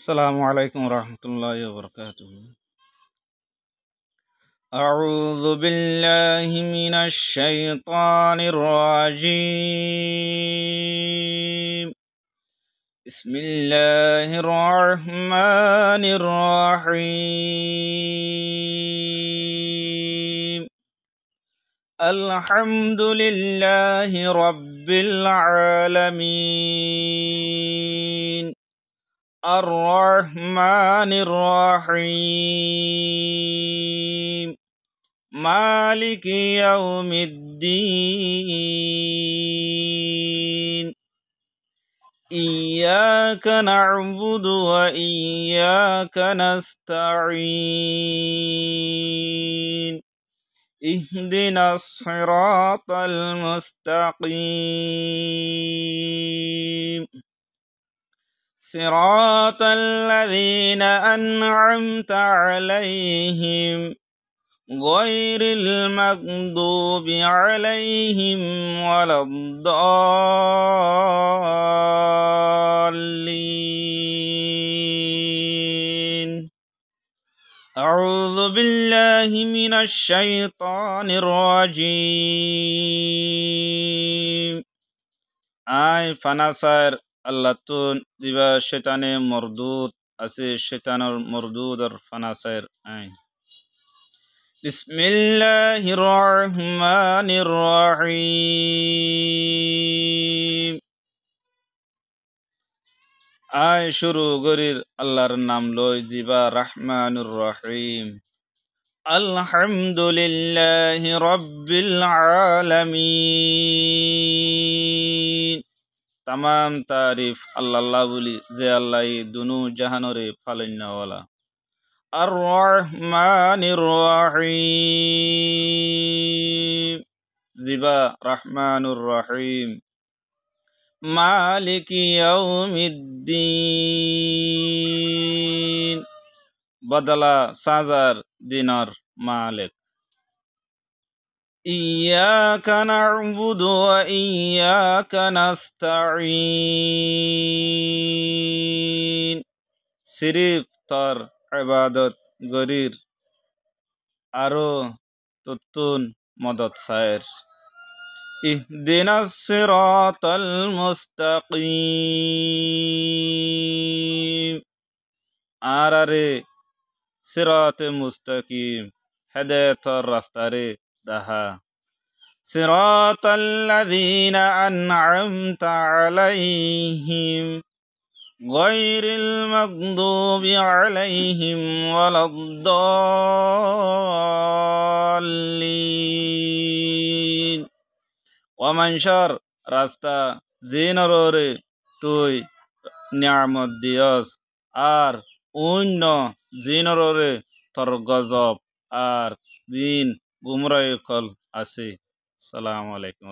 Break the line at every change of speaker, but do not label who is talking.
السلام عليكم ورحمة الله وبركاته. أعوذ بالله من الشيطان الرجيم. بسم الله الرحمن الرحيم. الحمد لله رب العالمين الرحمن الرحيم مالك يوم الدين إياك نعبد وإياك نستعين اهدنا الصراط المستقيم صراط الذين أنعمت عليهم غير المغضوب عليهم ولا الضالين. أعوذ بالله من الشيطان الرجيم. আয় ফানাসার আল্লাহ তো দিবা শেতানে মরদুদ আছে শেতানের মরদুদর ফানাসার আয় বিসমিল্লাহির রহমানির রহিম। আয় শুরু গরির আল্লাহর নাম লই জিবা রহমানুর রহিম। আলহামদুলিল্লাহি রাব্বিল আলামিন। तमाम तारीफ अल्लाह बोली जे अल्लाह दुनू जहानोरे फालन्ना वाला। अर्रहमानिर रहीम जिबा रहमानुर रहीम। मालिकी यौमिद्दीन बदला साजार दिनर मालिक। إياك نعبد وإياك نستعين सिर्फ तार इबादत गरीर आरो तुतुन मदद सायर। इहदिना सिरातल मुस्तकीम आरारे सिरात मुस्तकीम हिदायत रास्ता रे दहा। صراط الذين أنعمت عليهم غير المغضوب عليهم ولا الضالين। ومن شر রাস্তা জিনরে তুই নিয়ামত দিয়স আর অন্য জিনরে তোর গজব আর দিন গুমরাই কল আছে। আসসালামু আলাইকুম।